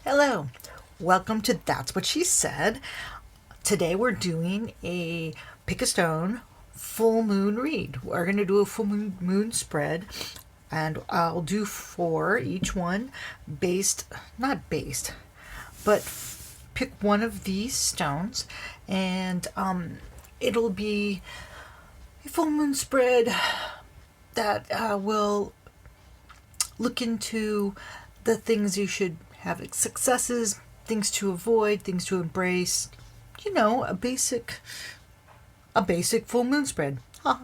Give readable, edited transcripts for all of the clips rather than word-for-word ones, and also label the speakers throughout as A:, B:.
A: Hello, welcome to That's What She Said. Today we're doing a pick a stone full moon read. We're going to do a full moon spread, and I'll do 4 each one not based, but pick one of these stones, and it'll be a full moon spread that will look into the things you should have successes, things to avoid, things to embrace. You know, a basic full moon spread. Huh.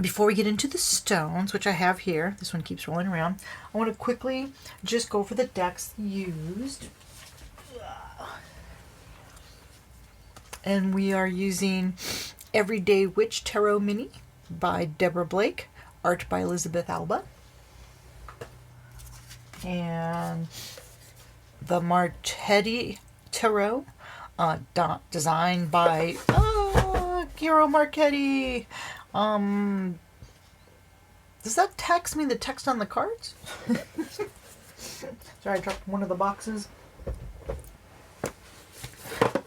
A: Before we get into the stones, which I have here, this one keeps rolling around, I want to quickly just go over the decks used. And we are using Everyday Witch Tarot Mini by Deborah Blake, art by Elizabeth Alba. And the Marchetti Tarot, designed by Giro Marchetti. Does that text mean the text on the cards? Sorry, I dropped one of the boxes.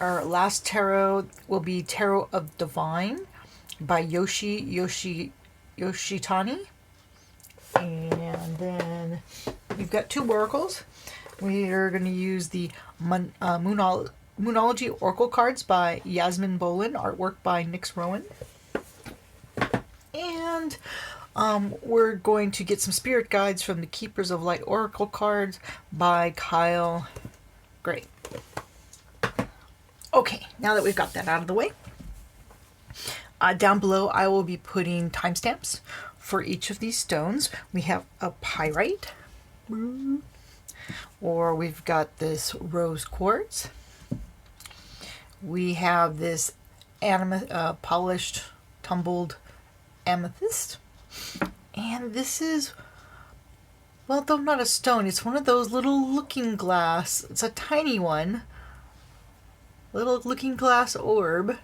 A: Our last tarot will be Tarot of Divine by Yoshitani. And then we've got 2 oracles. We are going to use the Moonology Oracle cards by Yasmin Bolin, artwork by Nix Rowan. And we're going to get some spirit guides from the Keepers of Light Oracle cards by Kyle Gray. Okay, now that we've got that out of the way, down below I will be putting timestamps for each of these stones. We have a pyrite, or we've got this rose quartz. We have this polished, tumbled amethyst. And this is, well, though not a stone, it's one of those little looking glass. It's a tiny one. Little looking glass orb.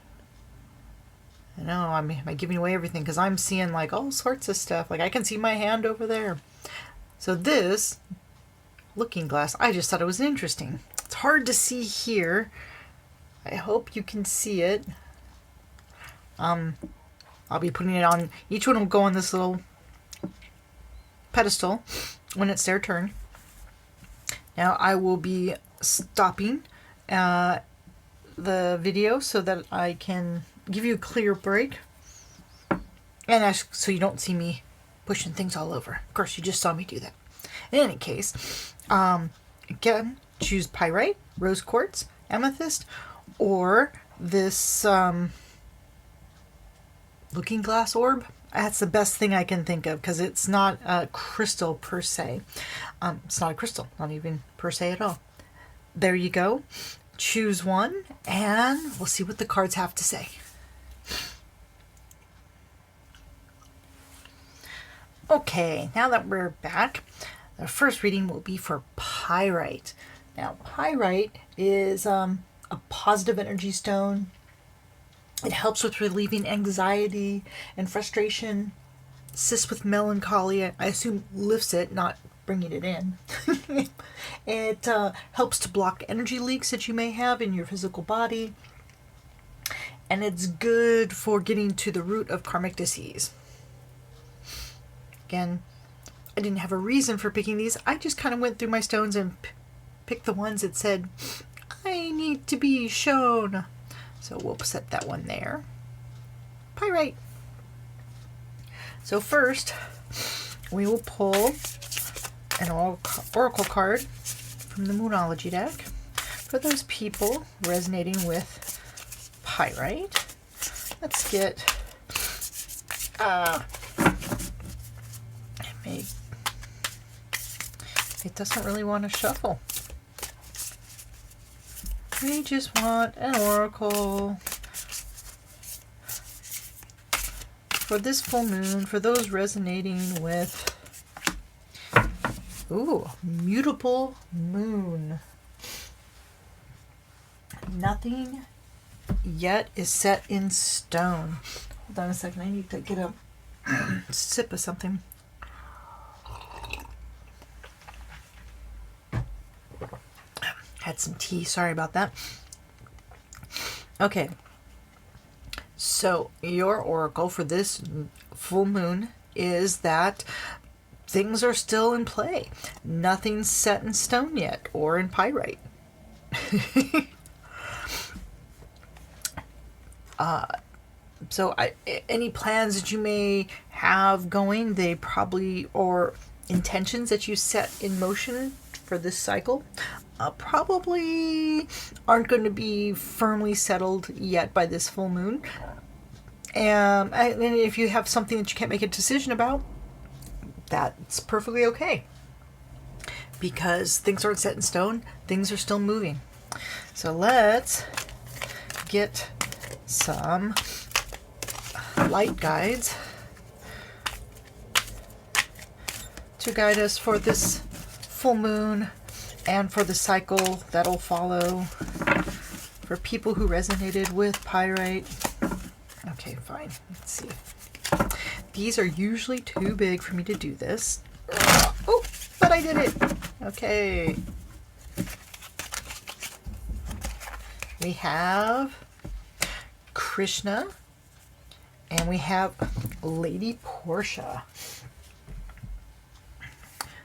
A: I know, am I giving away everything? Because I'm seeing like all sorts of stuff. Like I can see my hand over there. So this looking glass, I just thought it was interesting. It's hard to see here. I hope you can see it. I'll be putting it on, each one will go on this little pedestal when it's their turn. Now I will be stopping the video so that I can give you a clear break, and so you don't see me pushing things all over. Of course, you just saw me do that. In any case, again, choose pyrite, rose quartz, amethyst, or this looking glass orb. That's the best thing I can think of, because it's not a crystal per se. It's not a crystal, not even per se at all. There you go. Choose one, and we'll see what the cards have to say. Okay, now that we're back, the first reading will be for pyrite. Now, pyrite is a positive energy stone. It helps with relieving anxiety and frustration, assists with melancholy. I assume lifts it, not bringing it in. It helps to block energy leaks that you may have in your physical body. And it's good for getting to the root of karmic disease. Again, I didn't have a reason for picking these. I just kind of went through my stones and picked the ones that said, I need to be shown. So we'll set that one there. Pyrite. So first, we will pull an oracle card from the Moonology deck for those people resonating with pyrite. Let's get it doesn't really want to shuffle. We just want an oracle for this full moon, for those resonating with mutable moon. Nothing yet is set in stone. Hold on a second, I need to get a sip of something. Had some tea. Sorry about that. Okay. So your oracle for this full moon is that things are still in play. Nothing's set in stone yet or in pyrite. So any plans that you may have going, they probably, or intentions that you set in motion for this cycle, probably aren't going to be firmly settled yet by this full moon. And if you have something that you can't make a decision about, that's perfectly okay. Because things aren't set in stone, things are still moving. So let's get some light guides to guide us for this full moon and for the cycle that'll follow for people who resonated with pyrite. Okay, fine. Let's see. These are usually too big for me to do this. Oh, but I did it. Okay. We have Krishna and we have Lady Portia.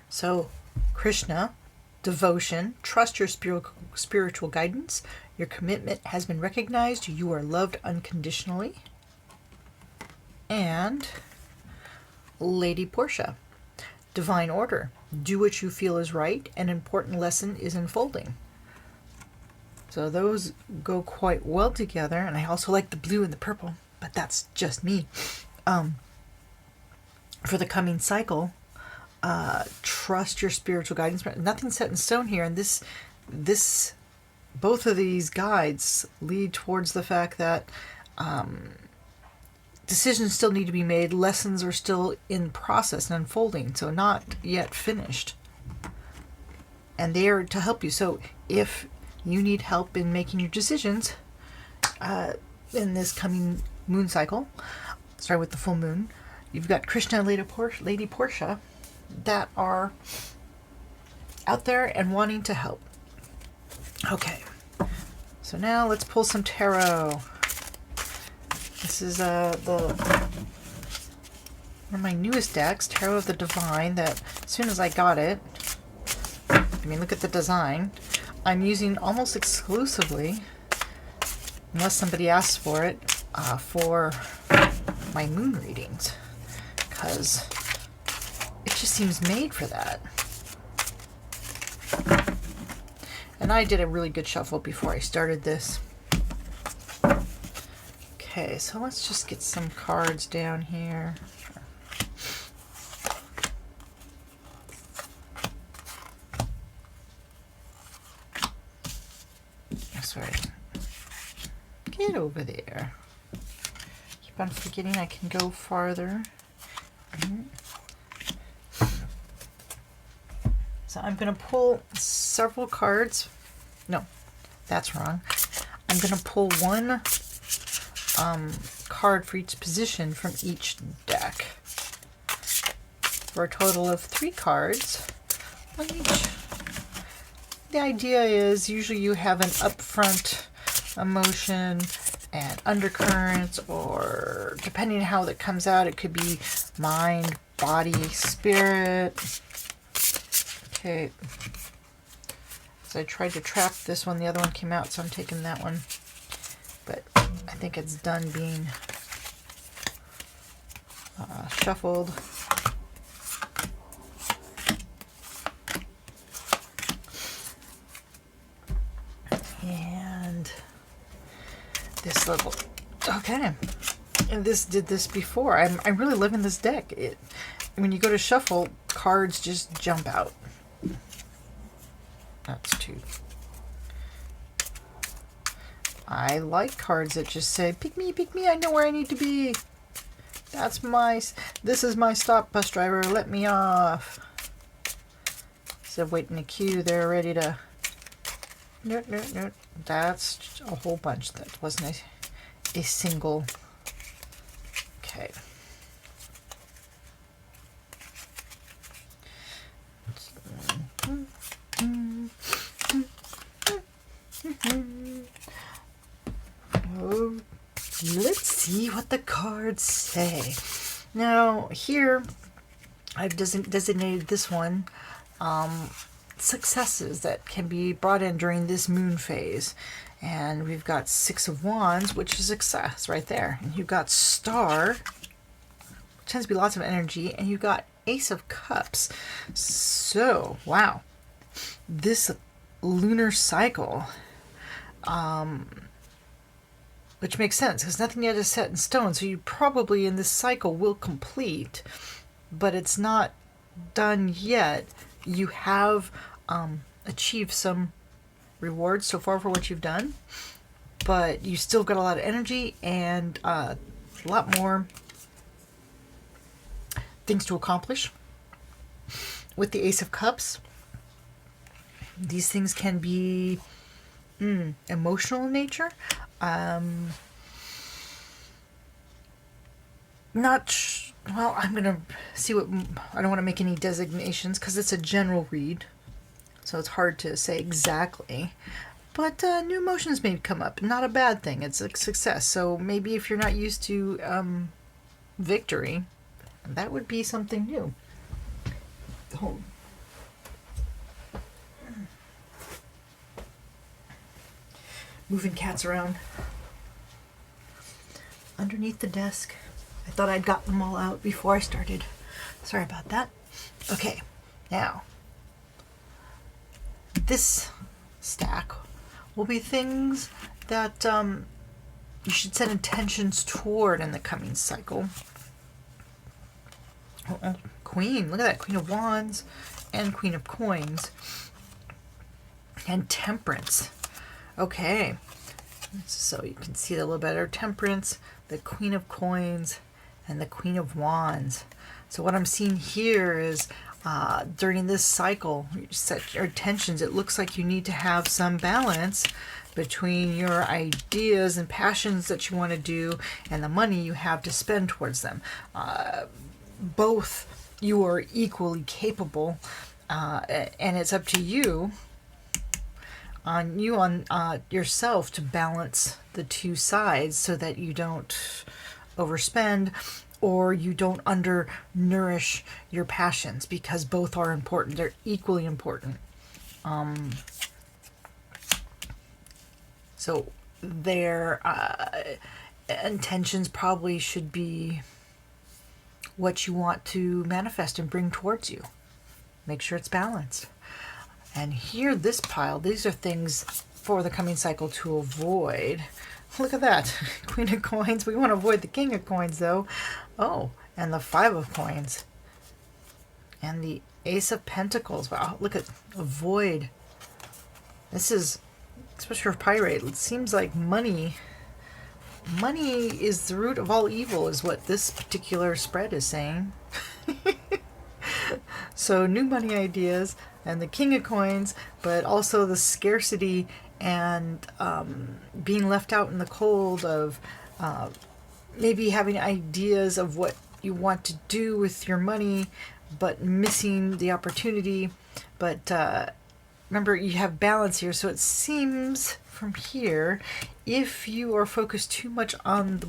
A: So, Krishna, devotion, trust your spiritual guidance. Your commitment has been recognized. You are loved unconditionally. And Lady Portia, divine order. Do what you feel is right. An important lesson is unfolding. So those go quite well together. And I also like the blue and the purple, but that's just me. For the coming cycle, trust your spiritual guidance. Nothing's set in stone here. And both of these guides lead towards the fact that decisions still need to be made. Lessons are still in process and unfolding, so not yet finished. And they are to help you. So if you need help in making your decisions in this coming moon cycle, starting with the full moon, you've got Krishna and Lady Portia that are out there and wanting to help. Okay, so now let's pull some tarot. This is one of my newest decks, Tarot of the Divine, that as soon as I got it, I mean, look at the design, I'm using almost exclusively, unless somebody asks for it, for my moon readings, because it just seems made for that. And I did a really good shuffle before I started this. Okay, so let's just get some cards down here. Sorry. Get over there. Keep on forgetting I can go farther. So I'm going to pull several cards. No, that's wrong. I'm going to pull one card for each position from each deck for a total of 3 cards on each. The idea is usually you have an upfront emotion and undercurrents, or depending on how that comes out, it could be mind, body, spirit. Okay, so I tried to trap this one. The other one came out, so I'm taking that one. But I think it's done being shuffled. And this little, okay. And this did this before. I'm really living this deck. When you go to shuffle, cards just jump out. That's 2. I like cards that just say, pick me, I know where I need to be. This is my stop, bus driver, let me off. Instead of waiting in a queue, they're ready to, no. That's a whole bunch. That wasn't a single. Okay. what the cards say. Now, here, I've designated this one successes that can be brought in during this moon phase. And we've got Six of Wands, which is success right there. And you've got Star, which tends to be lots of energy. And you've got Ace of Cups. So, wow. This lunar cycle, which makes sense because nothing yet is set in stone. So you probably in this cycle will complete, but it's not done yet. You have achieved some rewards so far for what you've done, but you still got a lot of energy and a lot more things to accomplish. With the Ace of Cups, these things can be emotional in nature. Well, I'm going to see what... I don't want to make any designations because it's a general read. So it's hard to say exactly. But new emotions may come up. Not a bad thing. It's a success. So maybe if you're not used to victory, that would be something new. Oh. Moving cats around. Underneath the desk. I thought I'd gotten them all out before I started. Sorry about that. Okay, now. This stack will be things that you should set intentions toward in the coming cycle. Queen, look at that. Queen of Wands and Queen of Coins. And Temperance. Okay, so you can see it a little better. Temperance, the Queen of Coins, and the Queen of Wands. So what I'm seeing here is during this cycle, you set your intentions. It looks like you need to have some balance between your ideas and passions that you want to do and the money you have to spend towards them. Both you are equally capable, and it's up to you on yourself to balance the two sides so that you don't overspend or you don't undernourish your passions, because both are important. They're equally important. So their intentions probably should be what you want to manifest and bring towards you. Make sure it's balanced. And here, this pile, these are things for the coming cycle to avoid. Look at that. Queen of Coins. We want to avoid the King of Coins, though. Oh, and the Five of Coins. And the Ace of Pentacles. Wow, look at avoid. This is, especially for Pyrite, it seems like money is the root of all evil, is what this particular spread is saying. So new money ideas and the King of Coins, but also the scarcity and being left out in the cold of maybe having ideas of what you want to do with your money, but missing the opportunity. But remember, you have balance here, so it seems from here, if you are focused too much on the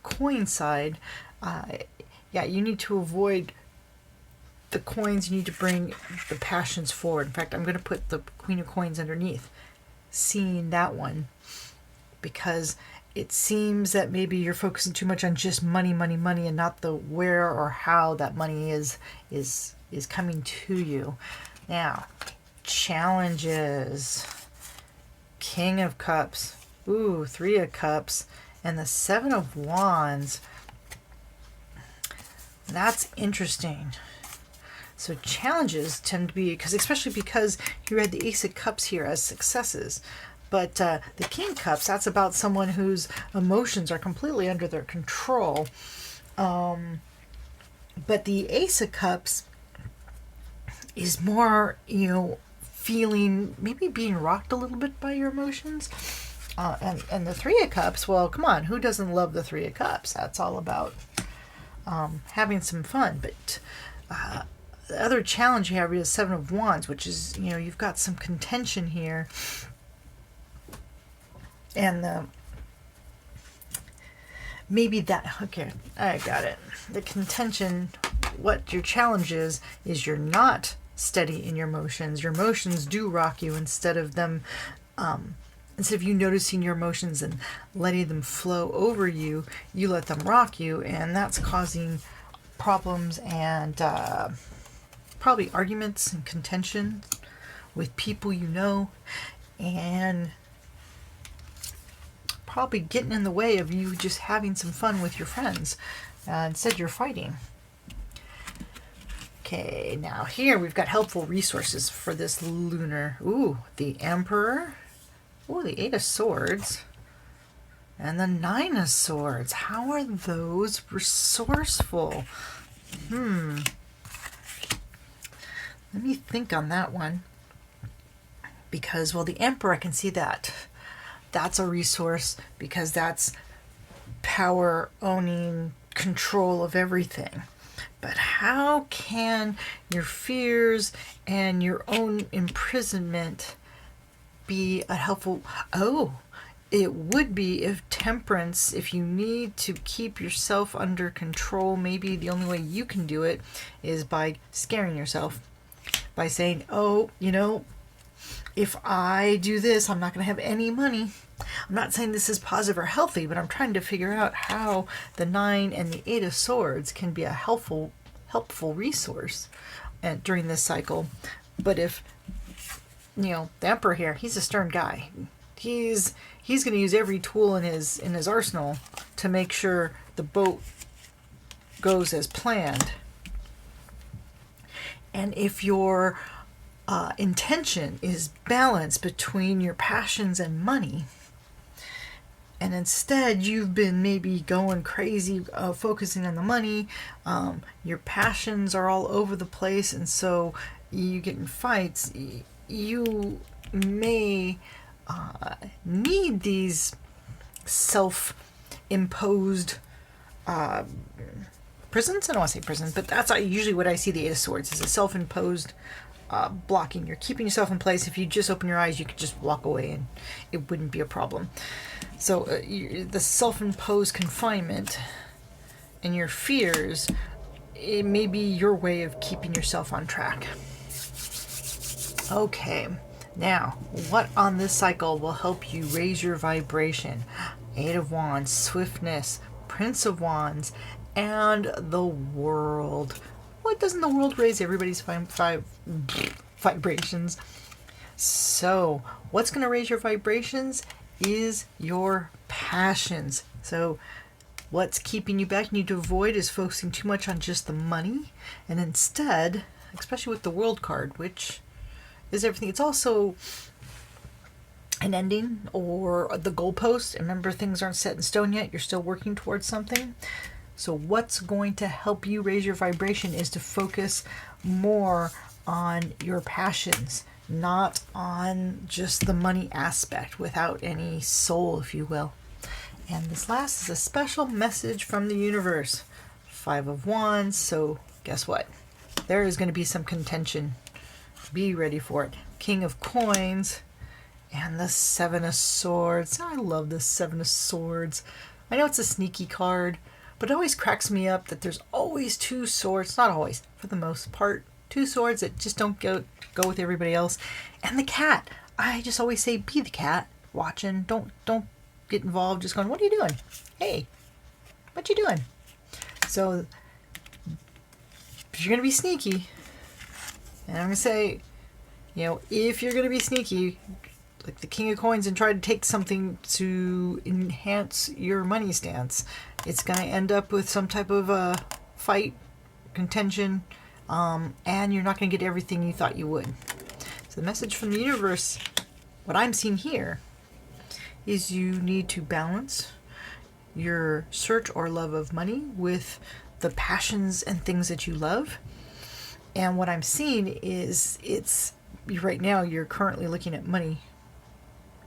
A: coin side, you need to avoid the coins. You need to bring the passions forward. In fact, I'm going to put the Queen of Coins underneath, seeing that one, because it seems that maybe you're focusing too much on just money, and not the where or how that money is coming to you. Now, challenges. King of Cups. Ooh, Three of Cups. And the Seven of Wands. That's interesting. So challenges tend to be, especially because you had the Ace of Cups here as successes. But the King of Cups, that's about someone whose emotions are completely under their control. But the Ace of Cups is more, feeling, maybe being rocked a little bit by your emotions. And the Three of Cups, well, come on, who doesn't love the Three of Cups? That's all about having some fun. But the other challenge you have is Seven of Wands, which is, you've got some contention here. And maybe that, okay, I got it. The contention, what your challenge is you're not steady in your emotions. Your emotions do rock you instead of them, instead of you noticing your emotions and letting them flow over you, you let them rock you, and that's causing problems and probably arguments and contention with people you know, and probably getting in the way of you just having some fun with your friends. Instead, you're fighting. Okay, now here we've got helpful resources for this lunar. Ooh, the Emperor. Ooh, the Eight of Swords. And the Nine of Swords. How are those resourceful? Let me think on that one. Because, well, the Emperor, I can see that. That's a resource because that's power, owning, control of everything. But how can your fears and your own imprisonment be a helpful... Oh, it would be if temperance, if you need to keep yourself under control, maybe the only way you can do it is by scaring yourself. By saying, oh, you know, if I do this, I'm not going to have any money. I'm not saying this is positive or healthy, but I'm trying to figure out how the Nine and the Eight of Swords can be a helpful resource during this cycle. But if, you know, the Emperor here, he's a stern guy. He's going to use every tool in his arsenal to make sure the boat goes as planned. And if your intention is balance between your passions and money, and instead you've been maybe going crazy focusing on the money, your passions are all over the place, and so you get in fights, you may need these self-imposed prisons. I don't want to say prisons, but that's usually what I see the Eight of Swords is, a self-imposed blocking. You're keeping yourself in place. If you just open your eyes, you could just walk away and it wouldn't be a problem. So the self-imposed confinement and your fears, it may be your way of keeping yourself on track. Okay, now what on this cycle will help you raise your vibration? Eight of Wands, Swiftness, Prince of Wands, and the World. What doesn't the World raise everybody's vibrations? So what's going to raise your vibrations is your passions. So what's keeping you back, you need to avoid, is focusing too much on just the money, and instead, especially with the World card, which is everything, it's also an ending or the goalpost. Remember, things aren't set in stone yet. You're still working towards something. So what's going to help you raise your vibration is to focus more on your passions, not on just the money aspect without any soul, if you will. And this last is a special message from the universe. Five of Wands. So guess what? There is going to be some contention. Be ready for it. King of Coins and the Seven of Swords. I love the Seven of Swords. I know it's a sneaky card, but it always cracks me up that there's always two swords, not always, for the most part, two swords that just don't go with everybody else. And the cat. I just always say, be the cat, watching. Don't get involved, just going, what are you doing? Hey, what you doing? So, if you're going to be sneaky, and I'm going to say, you know, if you're going to be sneaky, like the King of Coins, and try to take something to enhance your money stance, it's going to end up with some type of fight, contention, and you're not going to get everything you thought you would. So the message from the universe, what I'm seeing here, is you need to balance your search or love of money with the passions and things that you love. And what I'm seeing is right now you're currently looking at money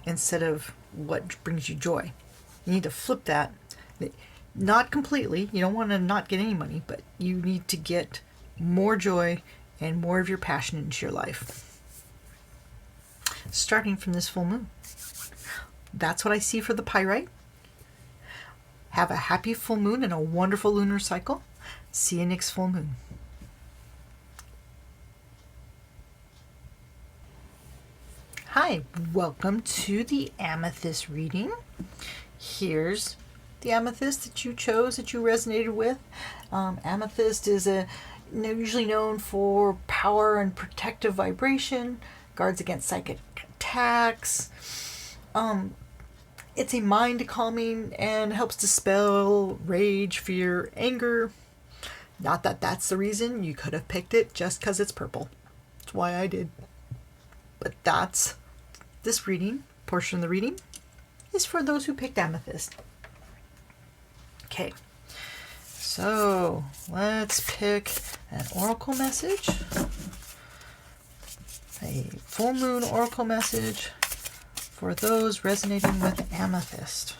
A: instead of what brings you joy. You need to flip that. Not completely. You don't want to not get any money, but you need to get more joy and more of your passion into your life. Starting from this full moon. That's what I see for the Pyrite. Have a happy full moon and a wonderful lunar cycle. See you next full moon. Hi, welcome to the Amethyst reading. Here's the amethyst that you chose, that you resonated with. Amethyst is usually known for power and protective vibration, guards against psychic attacks. It's a mind calming and helps dispel rage, fear, anger. Not that that's the reason you could have picked it just because it's purple. That's why I did. But that's this reading, portion of the reading, is for those who picked Amethyst. Okay, so let's pick an oracle message. A full moon oracle message for those resonating with Amethyst.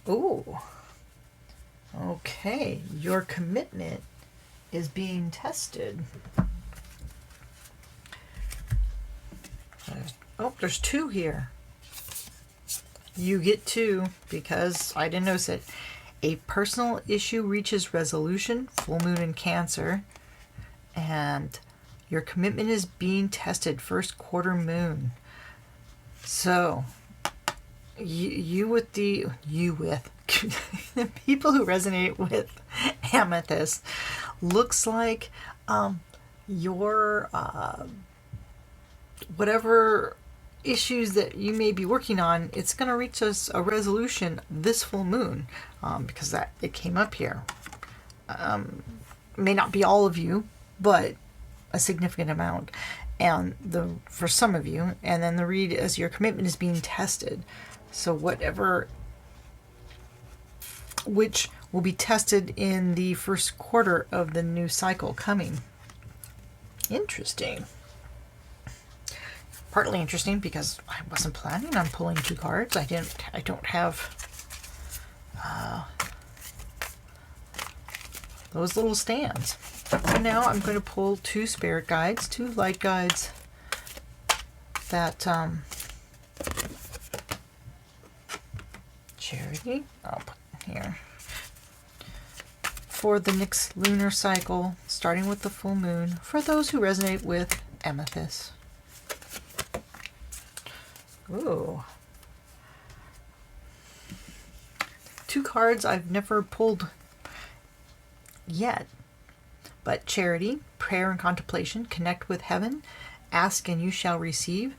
A: Ooh. Okay, your commitment is being tested. There's two here. You get two because I didn't notice it. A personal issue reaches resolution, full moon in Cancer, and your commitment is being tested, first quarter moon. So, you with the people who resonate with Amethyst, looks like your whatever issues that you may be working on, it's going to reach us a resolution this full moon, because that it came up here. May not be all of you, but a significant amount, and for some of you. And then the read as your commitment is being tested. So whatever, which will be tested in the first quarter of the new cycle coming. Interesting. Partly interesting because I wasn't planning on pulling two cards. I don't have those little stands. And now I'm going to pull two spirit guides, two light guides that Charity, I'll put here, for the next lunar cycle, starting with the full moon, for those who resonate with Amethyst. Ooh. Two cards I've never pulled yet. But Charity, prayer and contemplation, connect with heaven, ask and you shall receive.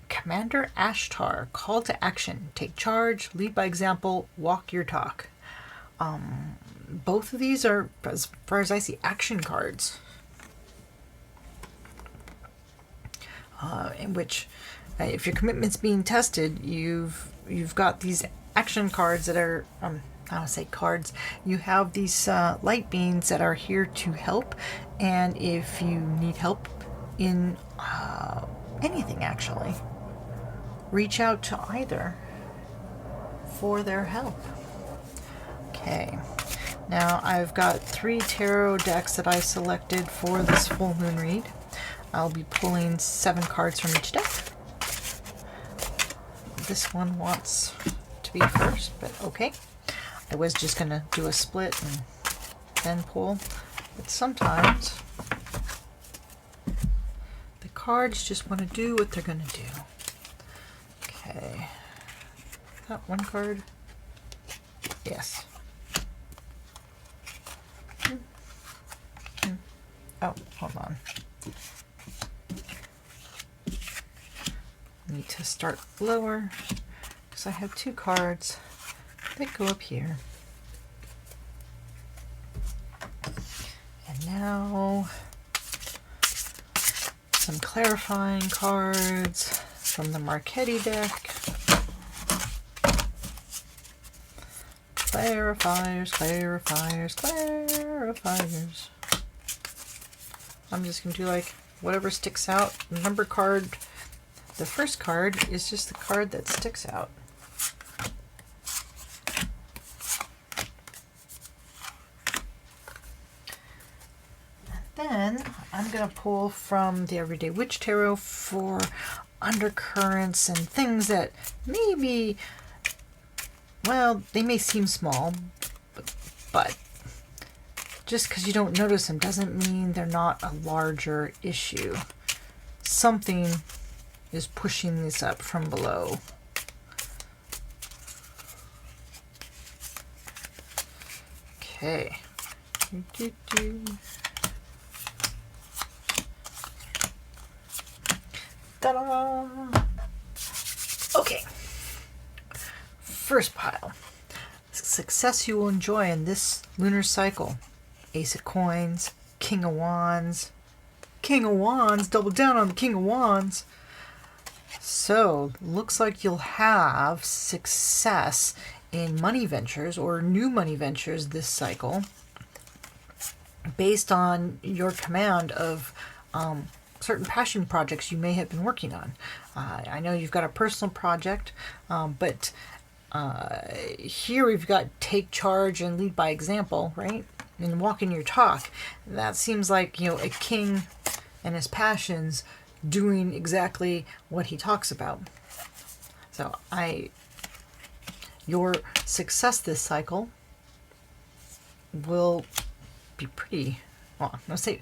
A: Commander Ashtar, call to action, take charge, lead by example, walk your talk. Both of these are, as far as I see, action cards. In which, if your commitment's being tested, you've got these action cards that are, I would say cards. You have these light beings that are here to help, and if you need help in anything, actually, reach out to either for their help. Okay, now I've got 3 tarot decks that I selected for this full moon read. I'll be pulling 7 cards from each deck. This one wants to be first, but okay. I was just going to do a split and then pull, but sometimes the cards just want to do what they're going to do. Okay, that one card, yes. Oh, hold on. I need to start lower because I have 2 cards that go up here. And now some clarifying cards from the Marchetti deck. Clarifiers, clarifiers, clarifiers. I'm just going to do like whatever sticks out. The number card, the first card is just the card that sticks out. Then I'm going to pull from the Everyday Witch Tarot for undercurrents and things that maybe, well, they may seem small, but just because you don't notice them doesn't mean they're not a larger issue. Something is pushing this up from below. Okay. Ta-da! Okay. First pile. Success you will enjoy in this lunar cycle. Ace of Coins, King of Wands. King of Wands, double down on the King of Wands. So, looks like you'll have success in money ventures or new money ventures this cycle based on your command of certain passion projects you may have been working on. I know you've got a personal project, but here we've got take charge and lead by example, right? And walk in your talk. That seems like, a king and his passions doing exactly what he talks about. So your success this cycle will be pretty, well, I'm gonna say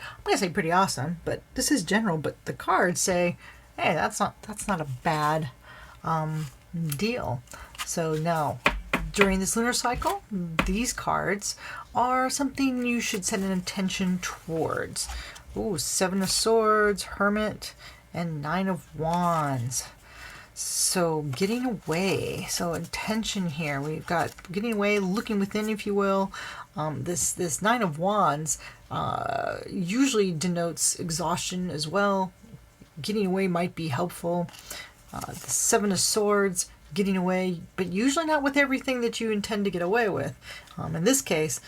A: pretty awesome, but this is general, but the cards say, hey, that's not a bad deal. So now, during this lunar cycle, these cards are something you should set an intention towards. Ooh, Seven of Swords, Hermit, and Nine of Wands. So getting away. So intention here. We've got getting away, looking within, if you will. This Nine of Wands usually denotes exhaustion as well. Getting away might be helpful. The Seven of Swords, getting away, but usually not with everything that you intend to get away with. In this case,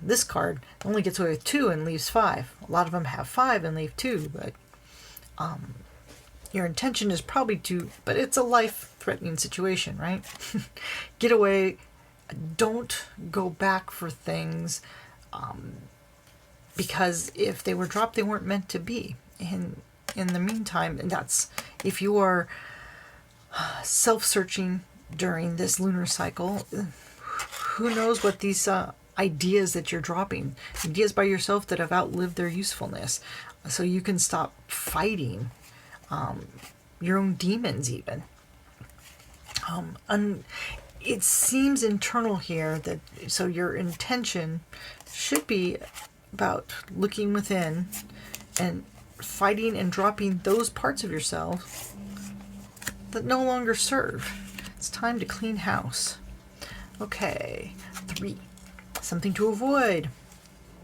A: this card only gets away with 2 and leaves 5. A lot of them have 5 and leave 2, but your intention is probably to, but it's a life-threatening situation, right? Get away. Don't go back for things because if they were dropped, they weren't meant to be. And in the meantime, and that's if you are self-searching during this lunar cycle, who knows what these ideas that you're dropping, ideas by yourself that have outlived their usefulness, so you can stop fighting your own demons even. And it seems internal here that, so your intention should be about looking within and fighting and dropping those parts of yourself that no longer serve. It's time to clean house. Okay, 3. Something to avoid.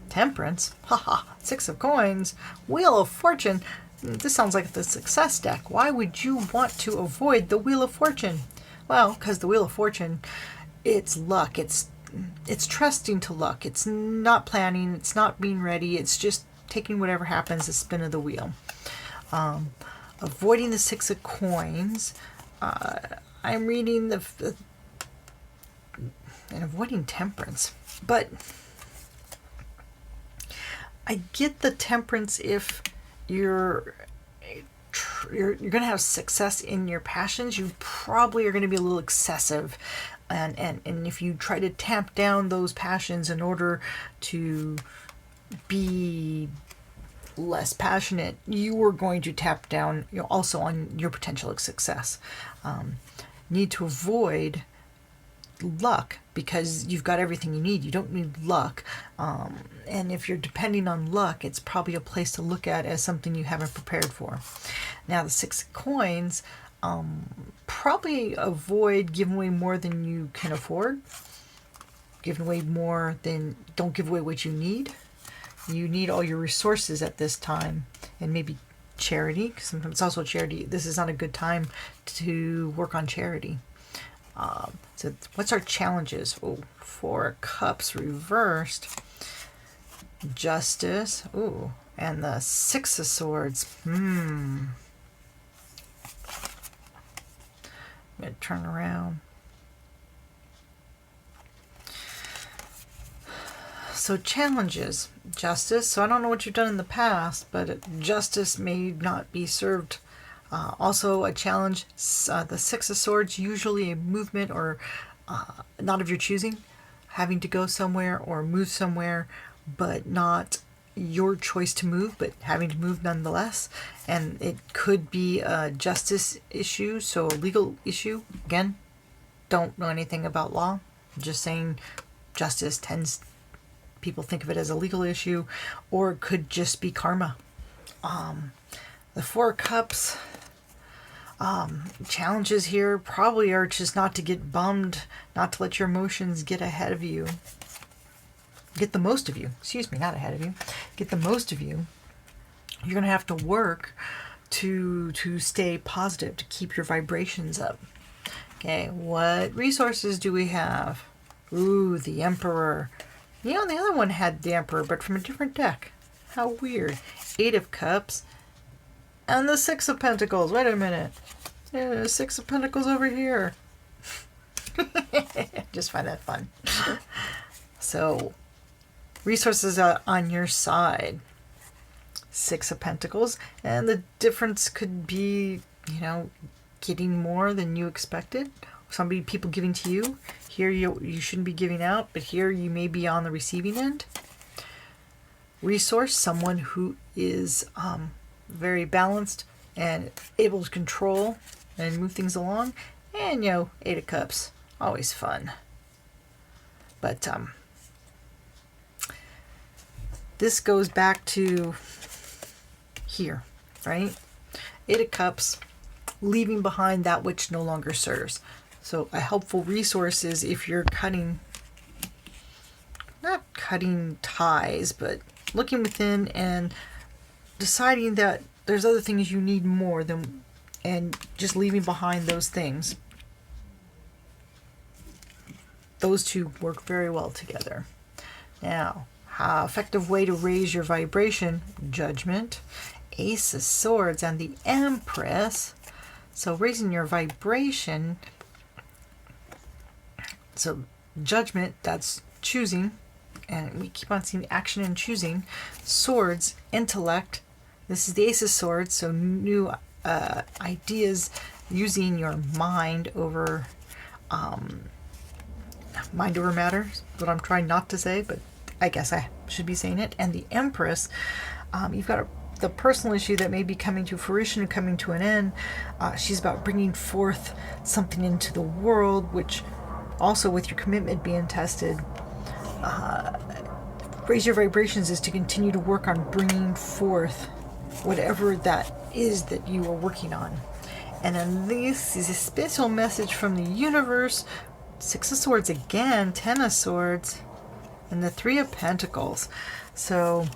A: Temperance. Haha. 6 of Coins. Wheel of Fortune. This sounds like the success deck. Why would you want to avoid the Wheel of Fortune? Well, because the Wheel of Fortune, it's luck. It's trusting to luck. It's not planning. It's not being ready. It's just taking whatever happens, the spin of the wheel. Avoiding the 6 of Coins. I'm reading and avoiding temperance. But I get the temperance if you're going to have success in your passions. You probably are going to be a little excessive. And if you try to tamp down those passions in order to be less passionate, you are going to tap down also on your potential of success. Need to avoid luck because you've got everything you need. You don't need luck. And if you're depending on luck, it's probably a place to look at as something you haven't prepared for. Now, the 6 of Coins, probably avoid giving away more than you can afford. Giving away more than, don't give away what you need. You need all your resources at this time, and maybe charity, because sometimes it's also charity. This is not a good time to work on charity. So what's our challenges? Oh, 4 of Cups reversed. Justice. Ooh, and the 6 of Swords. I'm going to turn around. So challenges. Justice. So I don't know what you've done in the past, but justice may not be served. Also a challenge. The Six of Swords, usually a movement or not of your choosing. Having to go somewhere or move somewhere, but not your choice to move, but having to move nonetheless. And it could be a justice issue, so a legal issue. Again, don't know anything about law. Just saying justice tends, people think of it as a legal issue, or it could just be karma. The Four of Cups, challenges here probably are just not to get bummed, not to let your emotions get ahead of you. Get the most of you. Excuse me, not ahead of you. Get the most of you. You're going to have to work to stay positive, to keep your vibrations up. Okay, what resources do we have? Ooh, the Emperor. You know, the other one had the Emperor, but from a different deck. How weird. Eight of Cups. And the Six of Pentacles. Wait a minute. There's Six of Pentacles over here. Just find that fun. So, resources are on your side. Six of Pentacles. And the difference could be, you know, getting more than you expected. People giving to you. Here you shouldn't be giving out, but here you may be on the receiving end. Resource, someone who is very balanced and able to control and move things along. And, you know, Eight of Cups, always fun. But this goes back to here, right? Eight of Cups, leaving behind that which no longer serves. So a helpful resource is if you're not cutting ties, but looking within and deciding that there's other things you need more than, and just leaving behind those things. Those two work very well together. Now, how effective way to raise your vibration? Judgment, Ace of Swords, and the Empress. So raising your vibration. So Judgment, that's choosing. And we keep on seeing action and choosing. Swords, intellect. This is the Ace of Swords, so new ideas, using your mind over matter. What I'm trying not to say, but I guess I should be saying it. And the Empress, you've got the personal issue that may be coming to fruition and coming to an end. She's about bringing forth something into the world, which also with your commitment being tested, raise your vibrations is to continue to work on bringing forth whatever that is that you are working on. And then this is a special message from the universe. Six of Swords again, Ten of Swords, and the Three of Pentacles. So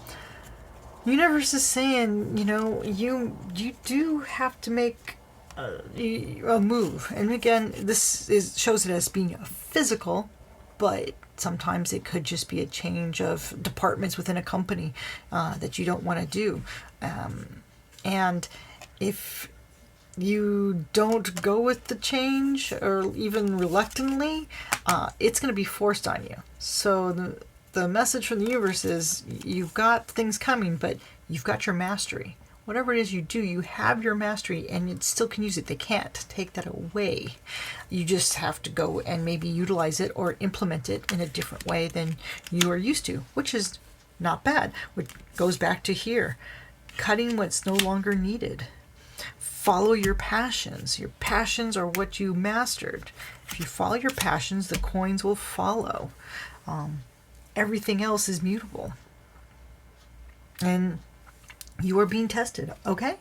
A: universe is saying, you know, you do have to make a move. And again, shows it as being physical, but sometimes it could just be a change of departments within a company that you don't want to do. And if you don't go with the change, or even reluctantly, it's going to be forced on you. So the message from the universe is you've got things coming, but you've got your mastery. Whatever it is you do, you have your mastery, and you still can use it. They can't take that away. You just have to go and maybe utilize it or implement it in a different way than you are used to, which is not bad. Which goes back to here, cutting what's no longer needed. Follow your passions. Your passions are what you mastered. If you follow your passions, the coins will follow. Everything else is mutable. And you are being tested, okay?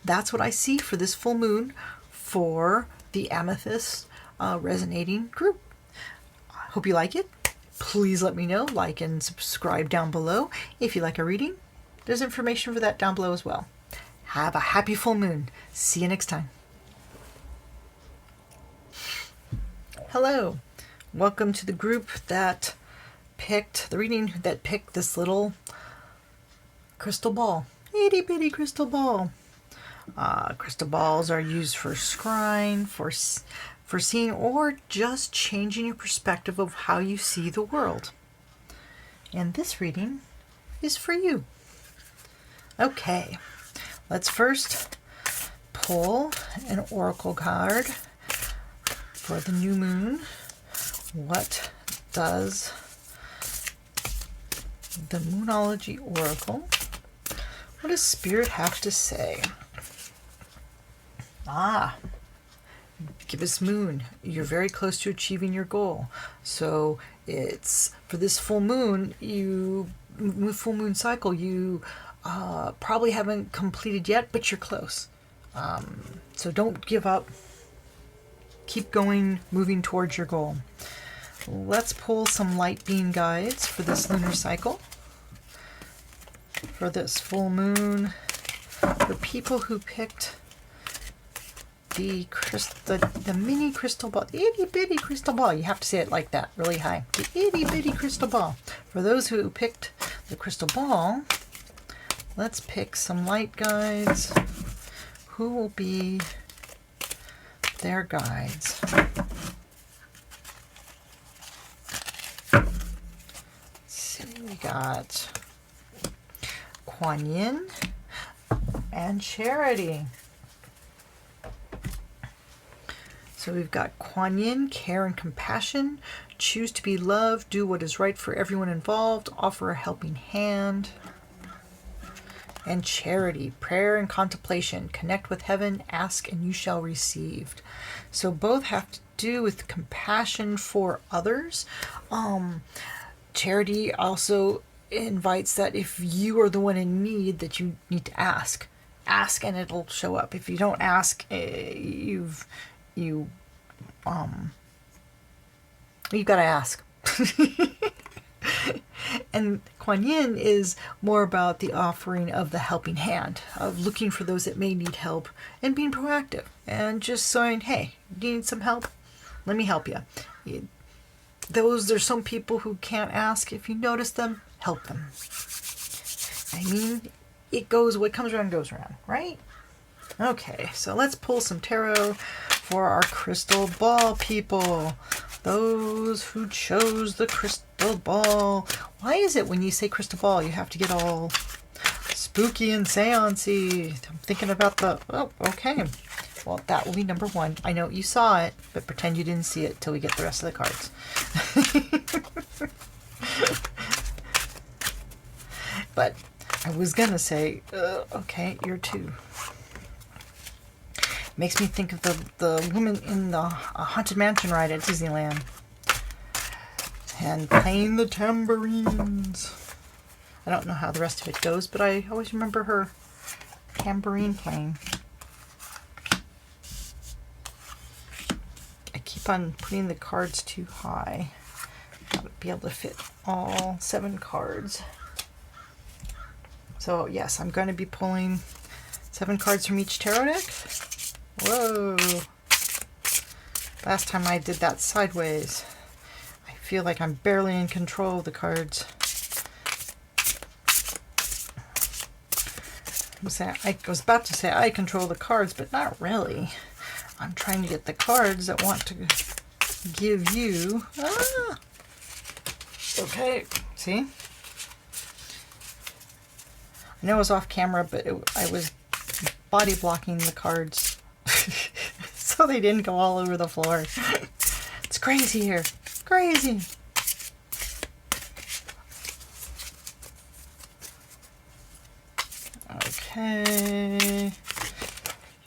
A: That's what I see for this full moon for the Amethyst resonating group. I hope you like it. Please let me know. Like and subscribe down below. If you like a reading, there's information for that down below as well. Have a happy full moon. See you next time. Hello. Welcome to the group that picked this little crystal ball. Itty bitty crystal ball. Crystal balls are used for scrying, for seeing, or just changing your perspective of how you see the world. And this reading is for you. Okay, let's first pull an oracle card for the new moon. What does the Moonology Oracle, what does Spirit have to say? Gibbous moon, you're very close to achieving your goal. So it's for this full moon, full moon cycle, you probably haven't completed yet, but you're close. So don't give up. Keep going, moving towards your goal. Let's pull some light beam guides for this lunar cycle. For this full moon, for people who picked the mini crystal ball, the itty bitty crystal ball. You have to say it like that, really high. The itty bitty crystal ball. For those who picked the crystal ball, let's pick some light guides. Who will be their guides? Let's see, we got Kuan Yin and Charity. So we've got Kuan Yin, care and compassion, choose to be loved, do what is right for everyone involved, offer a helping hand. And Charity, prayer and contemplation, connect with heaven, ask and you shall receive. So both have to do with compassion for others. Charity also invites that if you are the one in need, that you need to ask. Ask and it'll show up. If you don't ask, you've got to ask. And Kuan Yin is more about the offering of the helping hand, of looking for those that may need help and being proactive and just saying, hey, do you need some help? Let me help you. There's some people who can't ask. If you notice them, help them. I mean, what comes around goes around, right? Okay, so let's pull some tarot for our crystal ball people. Those who chose the crystal ball. Why is it when you say crystal ball, you have to get all spooky and seance-y? I'm thinking about okay. Well, that will be number one. I know you saw it, but pretend you didn't see it till we get the rest of the cards. But I was going to say, okay, you're two. Makes me think of the woman in the Haunted Mansion ride at Disneyland. And playing the tambourines. I don't know how the rest of it goes, but I always remember her tambourine playing. I keep on putting the cards too high. I'll be able to fit all 7 cards. So yes, I'm going to be pulling 7 cards from each tarot deck. Whoa. Last time I did that sideways. I feel like I'm barely in control of the cards. I was about to say I control the cards, but not really. I'm trying to get the cards that want to give you... Okay, see? I know it was off camera, but I was body blocking the cards so they didn't go all over the floor. It's crazy here. Crazy. Okay.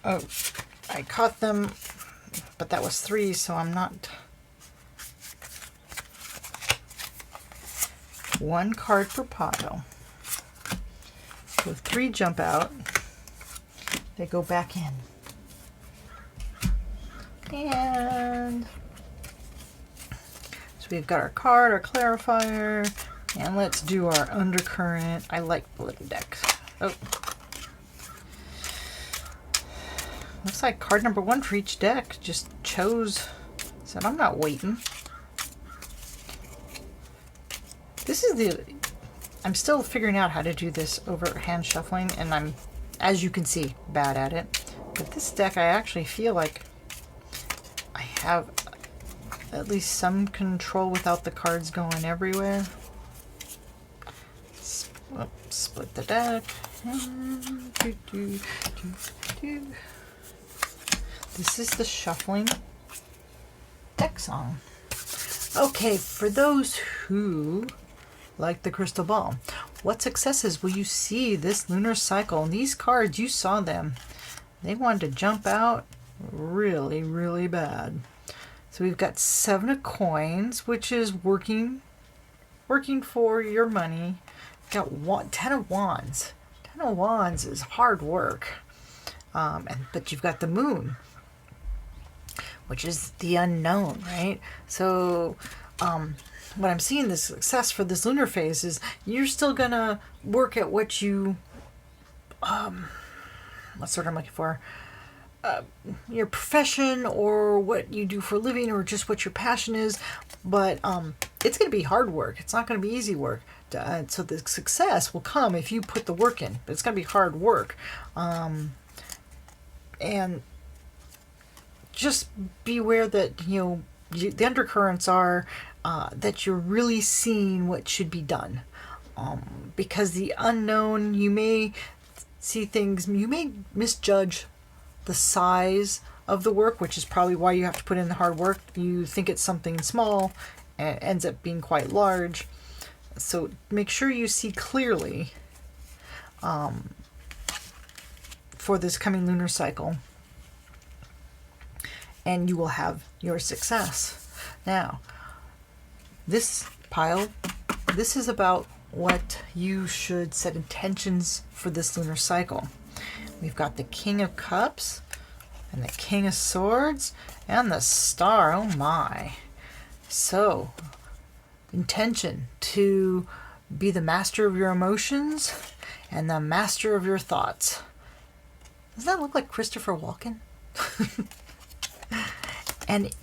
A: Oh, I caught them, but that was 3, so I'm not... 1 card per pile. So 3 jump out. They go back in. And so we've got our card, our clarifier, and let's do our undercurrent. I like blue decks. Oh. Looks like card number 1 for each deck just chose. Said, I'm not waiting. This is I'm still figuring out how to do this over hand shuffling, and I'm, as you can see, bad at it. But this deck, I actually feel like I have at least some control without the cards going everywhere. Split the deck. This is the shuffling deck song. Okay, for those who like the crystal ball, what successes will you see this lunar cycle? And these cards, you saw them. They wanted to jump out really, really bad. So we've got 7 of coins, which is working for your money. We've got 10 of wands. 10 of wands is hard work. But you've got the moon, which is the unknown, right? So what I'm seeing, the success for this lunar phase is you're still gonna work at what you, what's the word I'm looking for? Your profession or what you do for a living or just what your passion is, but it's going to be hard work. It's not going to be easy work. So the success will come if you put the work in, but it's going to be hard work. And just be aware that, the undercurrents are that you're really seeing what should be done. Because the unknown, you may see things, you may misjudge the size of the work, which is probably why you have to put in the hard work. You think it's something small and it ends up being quite large. So make sure you see clearly for this coming lunar cycle, and you will have your success. Now, this pile, this is about what you should set intentions for this lunar cycle. We've got the King of Cups and the King of Swords and the Star. Oh my. So, intention to be the master of your emotions and the master of your thoughts. Does that look like Christopher Walken? And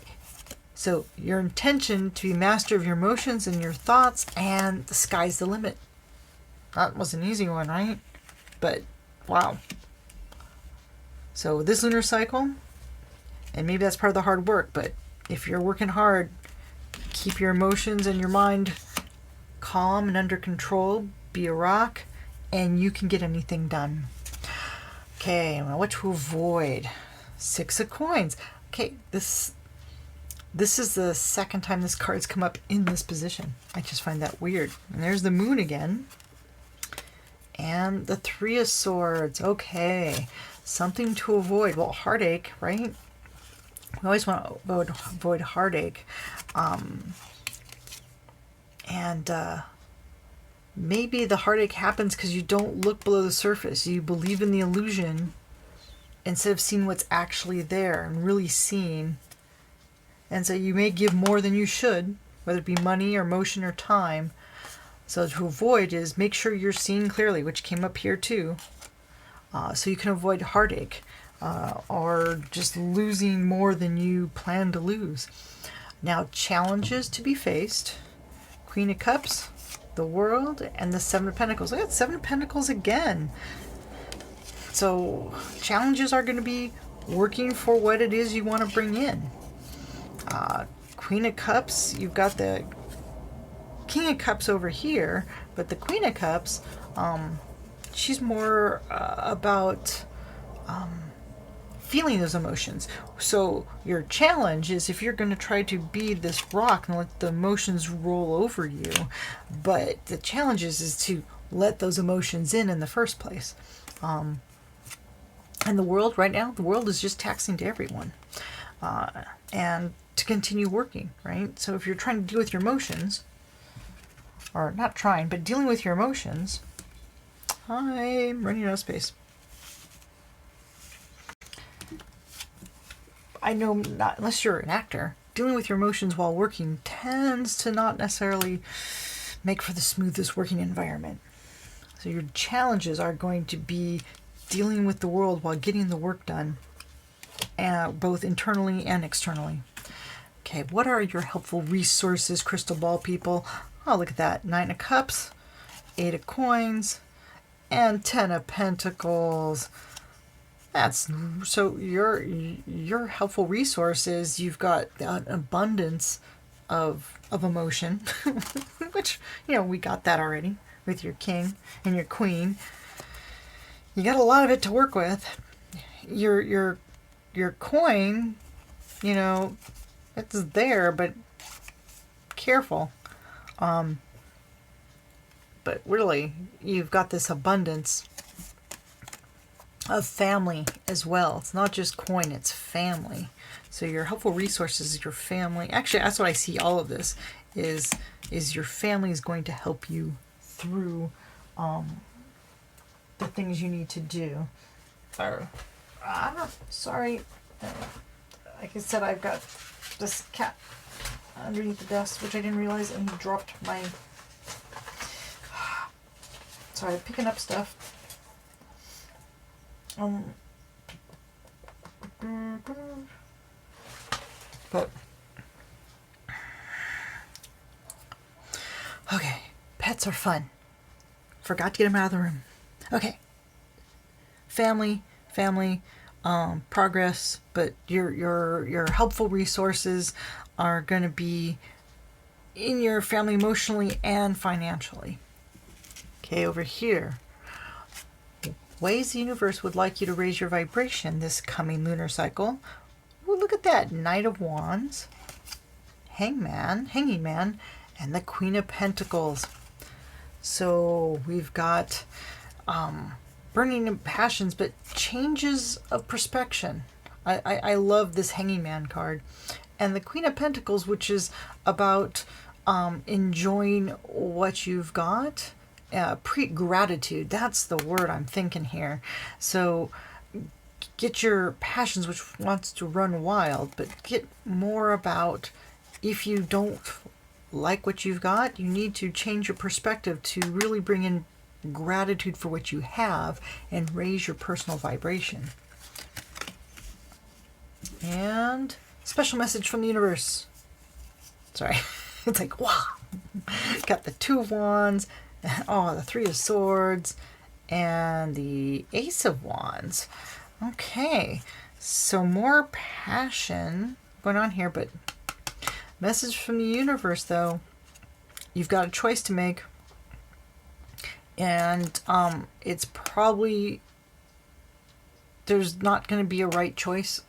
A: so, your intention to be master of your emotions and your thoughts, and the sky's the limit. That was an easy one, right? But, wow. So this lunar cycle, and maybe that's part of the hard work, but if you're working hard, keep your emotions and your mind calm and under control, be a rock, and you can get anything done. Okay, what to avoid? 6 of coins. Okay, this is the second time this card's come up in this position. I just find that weird. And there's the moon again. And the 3 of swords. Okay. Something to avoid. Well, heartache, right? We always want to avoid heartache. Maybe the heartache happens because you don't look below the surface. You believe in the illusion instead of seeing what's actually there and really seeing. And so you may give more than you should, whether it be money or emotion or time. So to avoid is make sure you're seeing clearly, which came up here too. So you can avoid heartache or just losing more than you plan to lose. Now, challenges to be faced. Queen of Cups, the World, and the 7 of Pentacles. I got 7 of Pentacles again. So challenges are going to be working for what it is you want to bring in. Queen of Cups, you've got the King of Cups over here, but the Queen of Cups, she's more about feeling those emotions. So your challenge is if you're going to try to be this rock and let the emotions roll over you, but the challenge is to let those emotions in the first place. And the world right now, the world is just taxing to everyone. And to continue working, right? So if you're trying to deal with your emotions, or not trying, but dealing with your emotions, I'm running out of space. I know, not unless you're an actor, dealing with your emotions while working tends to not necessarily make for the smoothest working environment. So your challenges are going to be dealing with the world while getting the work done, both internally and externally. Okay, what are your helpful resources, crystal ball people? Oh, look at that. 9 of Cups, 8 of Coins, and 10 of Pentacles. That's so your helpful resources. You've got an abundance of emotion, which we got that already. with your king and your queen. You got a lot of it to work with. Your coin, you know, it's there, but careful. But really, you've got this abundance of family as well. It's not just coin, it's family. So your helpful resources is your family. Actually, that's what I see all of this is your family is going to help you through the things you need to do. Sorry. Like I said, I've got this cat underneath the desk, which I didn't realize, and he dropped my... Sorry, picking up stuff. But okay, pets are fun. Forgot to get them out of the room. Okay, family, progress, but your helpful resources are going to be in your family emotionally and financially. Okay, over here, ways the universe would like you to raise your vibration this coming lunar cycle. Ooh, look at that. Knight of Wands, Hanging Man, and the Queen of Pentacles. So we've got burning passions, but changes of perspective. I love this Hanging Man card. And the Queen of Pentacles, which is about enjoying what you've got. Gratitude, that's the word I'm thinking here. So get your passions, which wants to run wild, but get more about if you don't like what you've got, you need to change your perspective to really bring in gratitude for what you have and raise your personal vibration. And special message from the universe. Sorry, it's like, wow. Got the Two of Wands, the Three of Swords, and the Ace of Wands. Okay, so more passion going on here, but message from the universe, though. You've got a choice to make, and it's probably, there's not going to be a right choice.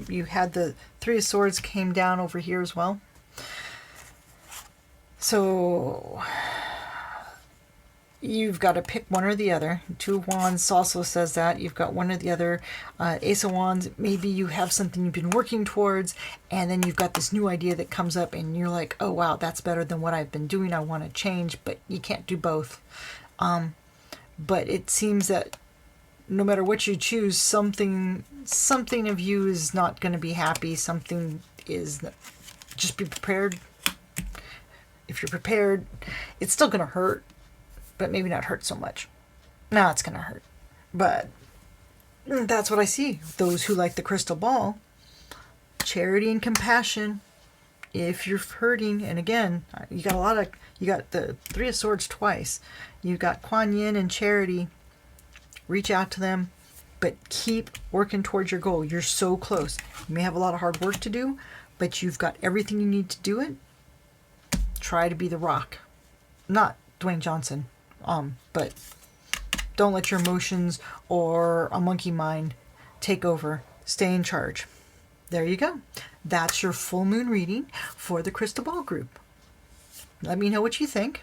A: You had the Three of Swords came down over here as well. So you've got to pick one or the other. Two of Wands also says that. You've got one or the other. Ace of Wands, maybe you have something you've been working towards, and then you've got this new idea that comes up, and you're like, oh, wow, that's better than what I've been doing. I want to change, but you can't do both. But it seems that no matter what you choose, something of you is not going to be happy. Something is... Just be prepared. If you're prepared, it's still going to hurt, but maybe not hurt so much. No, it's going to hurt. But that's what I see. Those who like the crystal ball, charity and compassion. If you're hurting, and again, you got the Three of Swords twice. You've got Kuan Yin and charity. Reach out to them, but keep working towards your goal. You're so close. You may have a lot of hard work to do, but you've got everything you need to do it. Try to be the Rock. Not Dwayne Johnson. But don't let your emotions or a monkey mind take over. Stay in charge. There you go. That's your full moon reading for the Crystal Ball group. Let me know what you think.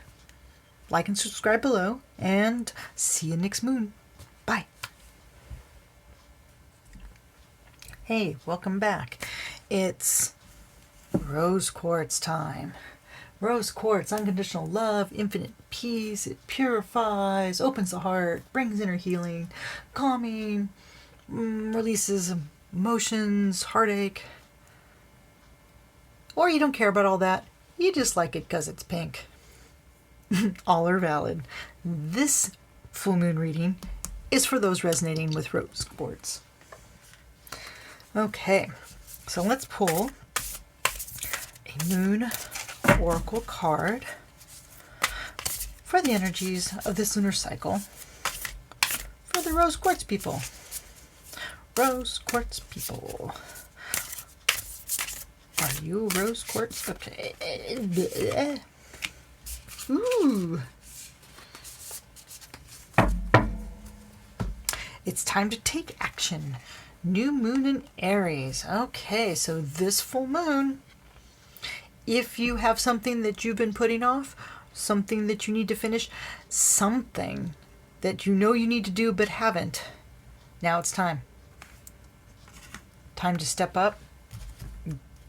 A: Like and subscribe below, and see you next moon. Bye. Hey, welcome back. It's rose quartz time. Rose quartz, unconditional love, infinite peace. It purifies, opens the heart, brings inner healing, calming, releases emotions, heartache. Or you don't care about all that. You just like it because it's pink. All are valid. This full moon reading is for those resonating with rose quartz. Okay, so let's pull a moon oracle card for the energies of this lunar cycle for the rose quartz people. Rose quartz people. Are you rose quartz? Okay. Ooh. It's time to take action. New moon in Aries. Okay, so this full moon, if you have something that you've been putting off, something that you need to finish, something that you know you need to do but haven't, now it's time. Time to step up,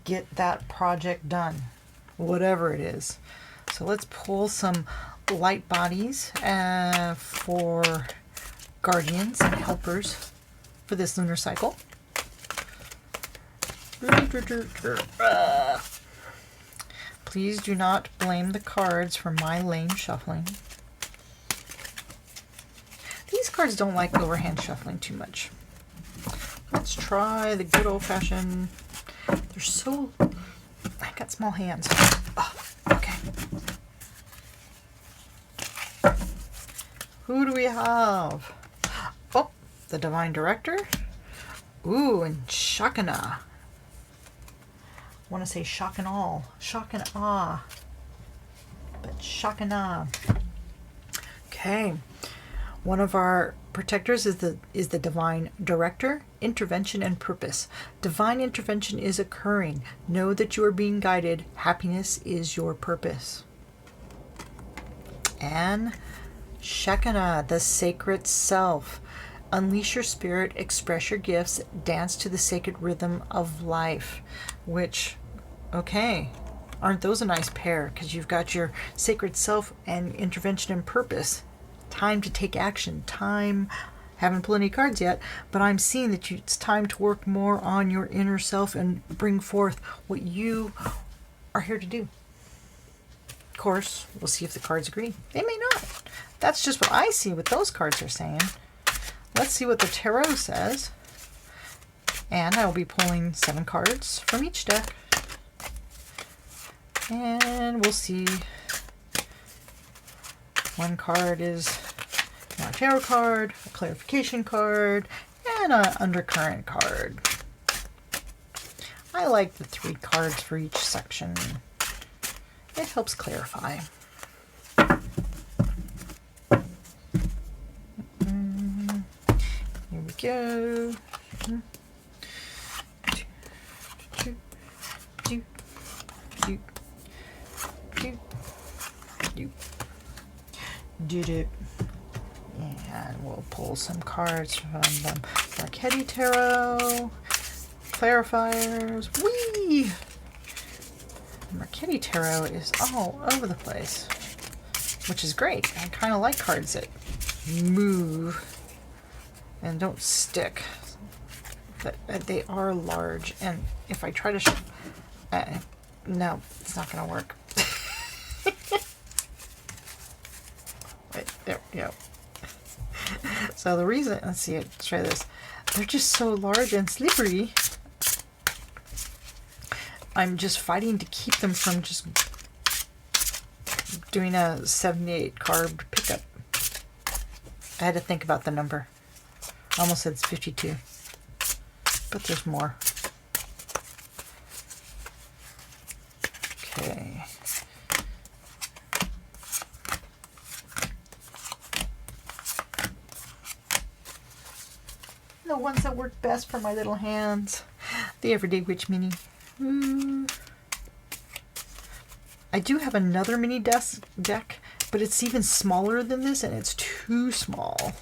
A: get that project done, whatever it is. So let's pull some light bodies for guardians and helpers for this lunar cycle. Please do not blame the cards for my lame shuffling. These cards don't like overhand shuffling too much. Let's try the good old-fashioned. They're so... I got small hands. Oh, okay. Who do we have? Oh, the Divine Director. Ooh, and Shakana. I want to say shock and all. Shock and awe. But Shakana. Okay. One of our protectors is the Divine Director, intervention and purpose. Divine intervention is occurring. Know that you are being guided. Happiness is your purpose. And Shakana, the sacred self. Unleash your spirit, express your gifts, dance to the sacred rhythm of life. Which, okay, aren't those a nice pair? Because you've got your sacred self and intervention and purpose. Time to take action. Time, haven't pulled any cards yet, but I'm seeing that it's time to work more on your inner self and bring forth what you are here to do. Of course, we'll see if the cards agree. They may not. That's just what I see what those cards are saying. Let's see what the tarot says. And I will be pulling 7 cards from each deck. And we'll see. One card is a tarot card, a clarification card, and an undercurrent card. I like the 3 cards for each section. It helps clarify. Here we go. Did it. And we'll pull some cards from the Marchetti Tarot. Clarifiers. Whee! Marchetti Tarot is all over the place, which is great. I kind of like cards that move and don't stick. But they are large, and if I try to no, it's not going to work. Right, there we go. So the reason, let's see, let's try this. They're just so large and slippery. I'm just fighting to keep them from just doing a 78 card pickup. I had to think about the number. I almost said it's 52. But there's more. Okay. The ones that work best for my little hands. The Everyday Witch Mini. I do have another mini deck, but it's even smaller than this, and it's too small.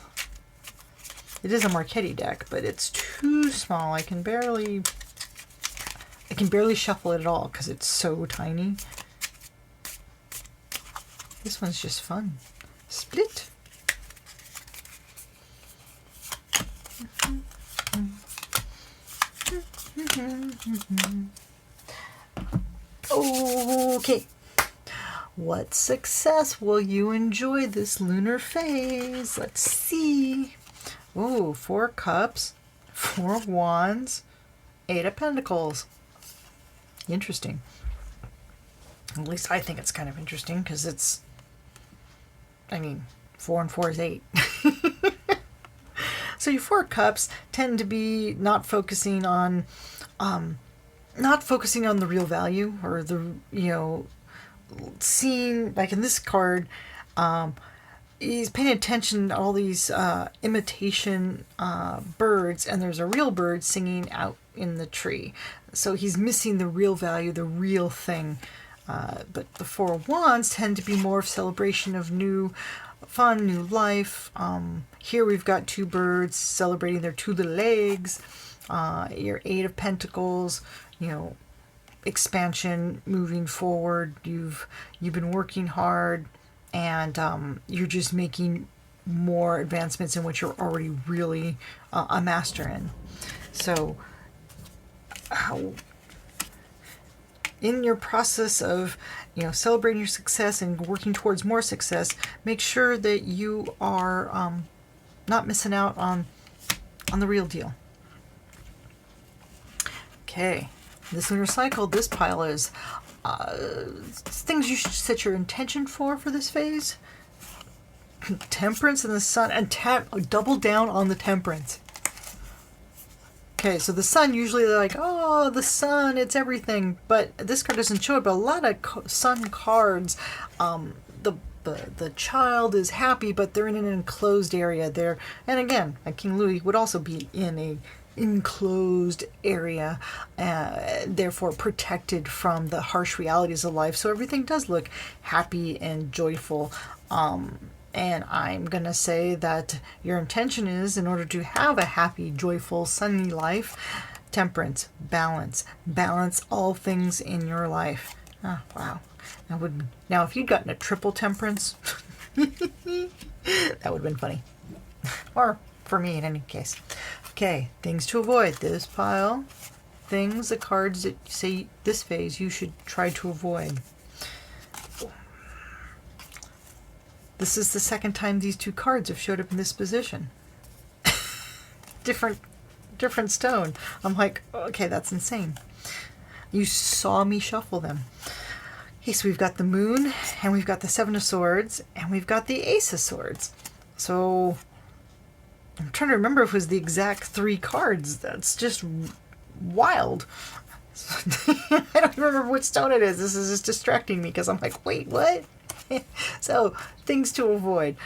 A: It is a Marchetti deck, but it's too small. I can barely shuffle it at all because it's so tiny. This one's just fun. Split. Okay. What success will you enjoy this lunar phase? Let's see. Ooh, 4 cups, 4 of wands, 8 of pentacles. Interesting. At least I think it's kind of interesting because it's, I mean, 4 and 4 is 8. So your 4 cups tend to be not focusing on the real value, or the, seeing, like in this card, he's paying attention to all these imitation birds, and there's a real bird singing out in the tree. So he's missing the real value, the real thing. But the Four of Wands tend to be more of celebration of new fun, new life. Here we've got two birds celebrating their two little legs. Your Eight of Pentacles, expansion, moving forward. You've been working hard, and you're just making more advancements in what you're already really a master in. So in your process of celebrating your success and working towards more success, make sure that you are not missing out on the real deal. Okay, this lunar cycle, this pile is things you should set your intention for this phase. Temperance and the Sun, and double down on the Temperance. Okay, so the Sun, usually they're like, oh, the Sun, it's everything. But this card doesn't show it, but a lot of Sun cards, the child is happy, but they're in an enclosed area there. And again, like King Louis would also be in a enclosed area, therefore protected from the harsh realities of life. So everything does look happy and joyful. And I'm going to say that your intention is, in order to have a happy, joyful, sunny life, temperance, balance all things in your life. Oh, wow. Now, if you'd gotten a triple temperance, that would have been funny. Or for me, in any case. Okay, things to avoid. This pile, the cards that say this phase you should try to avoid. This is the second time these two cards have showed up in this position. Different stone. I'm like, okay, that's insane. You saw me shuffle them. Okay, so we've got the Moon, and we've got the Seven of Swords, and we've got the Ace of Swords. So I'm trying to remember if it was the exact three cards. That's just wild. I don't remember which stone it is. This is just distracting me because I'm like, wait, what? So, things to avoid.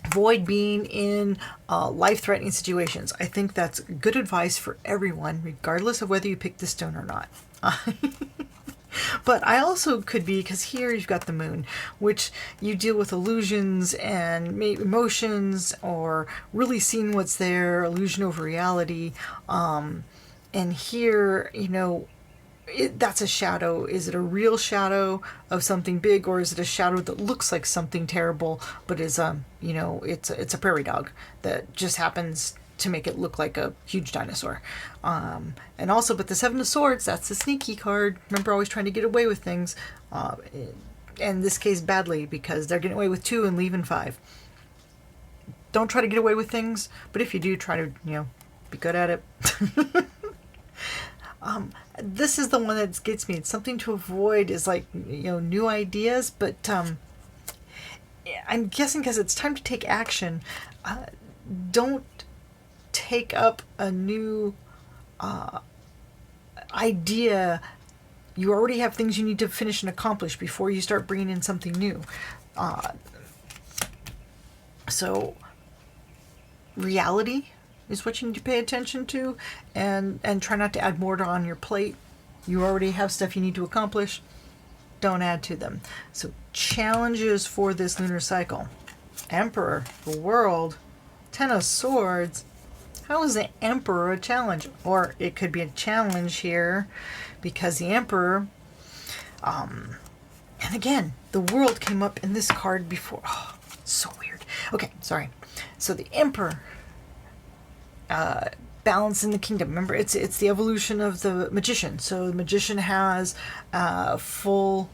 A: Avoid being in life-threatening situations. I think that's good advice for everyone, regardless of whether you pick the stone or not. But I also could be, because here you've got the Moon, which you deal with illusions and emotions, or really seeing what's there, illusion over reality. And here, that's a shadow. Is it a real shadow of something big, or is it a shadow that looks like something terrible, but is it's a prairie dog that just happens to make it look like a huge dinosaur. And also, but the Seven of Swords, that's the sneaky card. Remember, always trying to get away with things. In this case, badly, because they're getting away with 2 and leaving 5. Don't try to get away with things, but if you do, try to be good at it. This is the one that gets me. It's something to avoid is like, new ideas, but I'm guessing because it's time to take action. Don't take up a new idea. You already have things you need to finish and accomplish before you start bringing in something new. So reality is what you need to pay attention to, and try not to add more on your plate. You already have stuff you need to accomplish. Don't add to them. So challenges for this lunar cycle. Emperor, the World, Ten of Swords. How is the Emperor a challenge? Or it could be a challenge here because the Emperor, and again, the World came up in this card before. Oh, so weird. Okay, sorry. So the Emperor, balance in the kingdom. Remember, it's the evolution of the magician. So the magician has full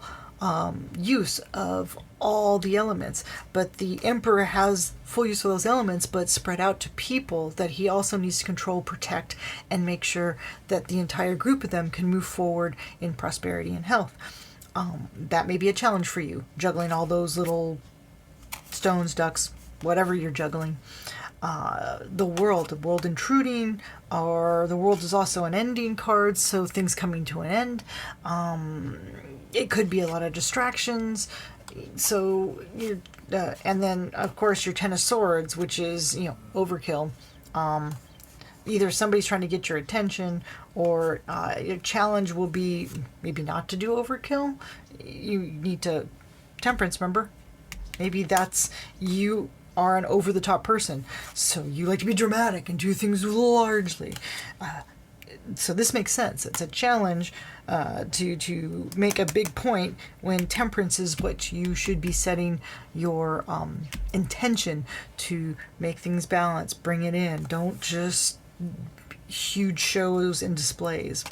A: use of all the elements, but the emperor has full use of those elements, but spread out to people that he also needs to control, protect, and make sure that the entire group of them can move forward in prosperity and health. That may be a challenge for you, juggling all those little stones, ducks, whatever you're juggling. The world intruding, or the world is also an ending card, so things coming to an end. It could be a lot of distractions. So you're, and then of course your Ten of Swords, which is overkill. Either somebody's trying to get your attention, or your challenge will be maybe not to do overkill. You need to temperance. Remember, maybe that's you are an over the top person, so you like to be dramatic and do things largely. So this makes sense. It's a challenge to make a big point, when temperance is what you should be setting your intention to make things balance, bring it in. Don't just huge shows and displays.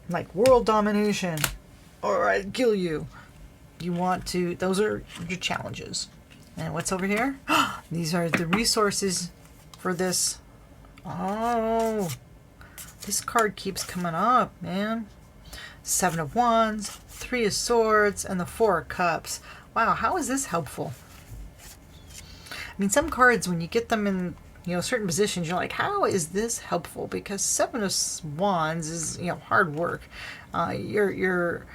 A: Like world domination, or I'd kill you. You want to, those are your challenges. And what's over here? These are the resources for this. Oh, this card keeps coming up, man. Seven of Wands, Three of Swords, and the Four of Cups. Wow, how is this helpful? I mean, some cards, when you get them in, certain positions, you're like, how is this helpful? Because Seven of Wands is, hard work. You're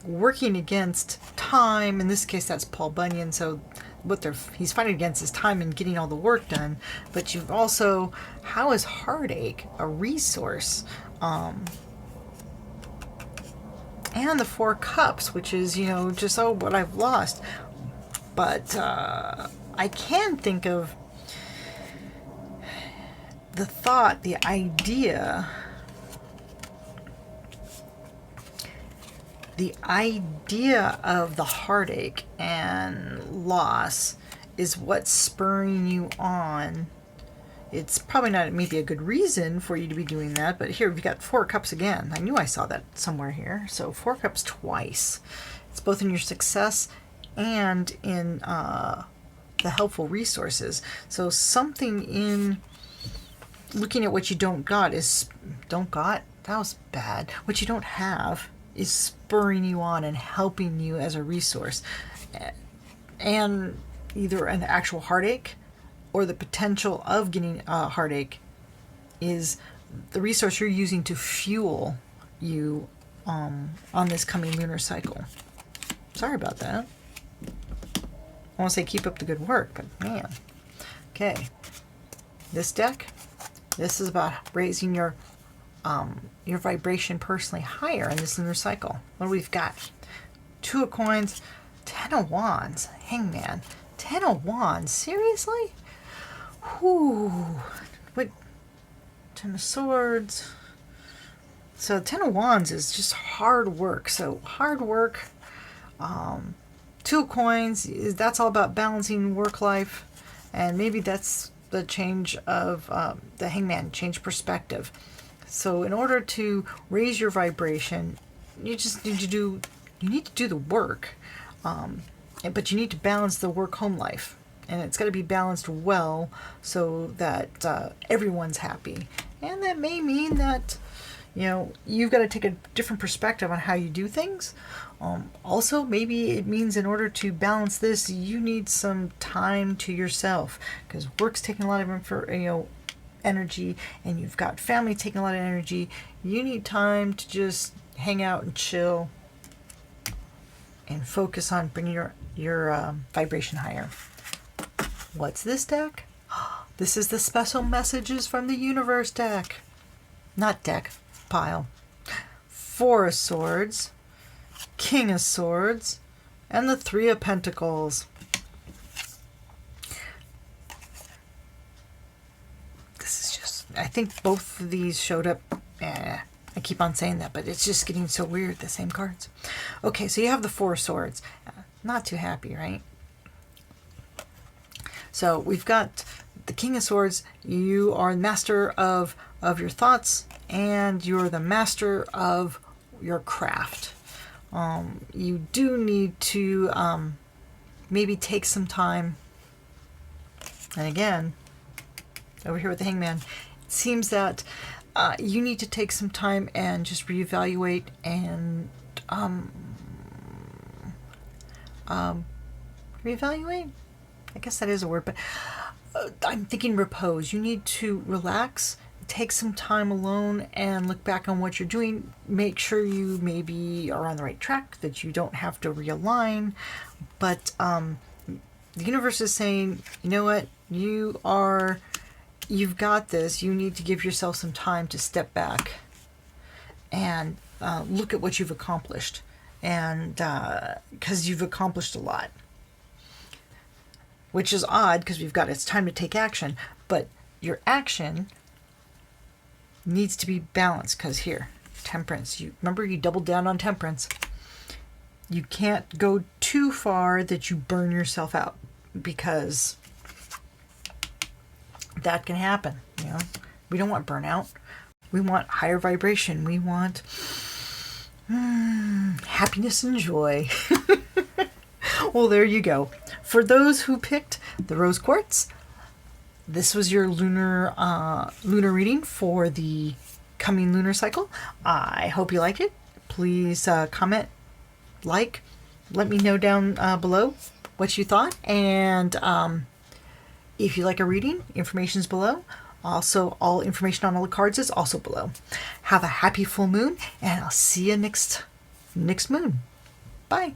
A: working against time. In this case, that's Paul Bunyan. So he's fighting against is time and getting all the work done. But you've also, how is heartache a resource? And the Four Cups, which is, just, what I've lost. But I can think of the thought, the idea of the heartache and loss is what's spurring you on. It's probably not maybe a good reason for you to be doing that, but here we've got Four Cups again. I knew I saw that somewhere here. So Four Cups twice. It's both in your success and in the helpful resources. So something in looking at what you don't got, that was bad. What you don't have is spurring you on and helping you as a resource. And either an actual heartache or the potential of getting a heartache is the resource you're using to fuel you on this coming lunar cycle. Sorry about that. I want to say keep up the good work, but man. Okay. This deck, this is about raising your vibration personally higher in this lunar cycle. What do we've got? Two of Coins, Ten of Wands, Hangman, Ten of Wands. Seriously? Whew. Wait. Ten of Swords. So Ten of Wands is just hard work. So hard work. Two of Coins, that's all about balancing work life. And maybe that's the change of the Hangman, change perspective. So in order to raise your vibration, you just need to do the work. But you need to balance the work-home life. And it's got to be balanced well so that everyone's happy. And that may mean that, you've got to take a different perspective on how you do things. Also, maybe it means in order to balance this, you need some time to yourself, because work's taking a lot of energy, and you've got family taking a lot of energy. You need time to just hang out and chill and focus on bringing your vibration higher. What's this deck? This is the Special Messages from the Universe deck. Not deck, pile. Four of Swords, King of Swords, and the Three of Pentacles. This is just, I think both of these showed up. I keep on saying that, but it's just getting so weird, the same cards. Okay, so you have the Four of Swords. Not too happy, right? So we've got the King of Swords. You are master of your thoughts, and you're the master of your craft. You do need to maybe take some time. And again, over here with the Hangman, it seems that you need to take some time and just reevaluate and reevaluate? I guess that is a word, but I'm thinking repose. You need to relax, take some time alone and look back on what you're doing. Make sure you maybe are on the right track, that you don't have to realign. But the universe is saying, you know what, you've got this. You need to give yourself some time to step back and look at what you've accomplished. And because you've accomplished a lot. Which is odd, because we've got it's time to take action. But your action needs to be balanced, because here, temperance. Remember, you doubled down on temperance. You can't go too far that you burn yourself out, because that can happen. We don't want burnout. We want higher vibration. We want happiness and joy. Well, there you go. For those who picked the rose quartz, this was your lunar reading for the coming lunar cycle. I hope you liked it. Please comment, let me know down below what you thought. And if you like a reading, information's below. Also, all information on all the cards is also below. Have a happy full moon, and I'll see you next moon. Bye.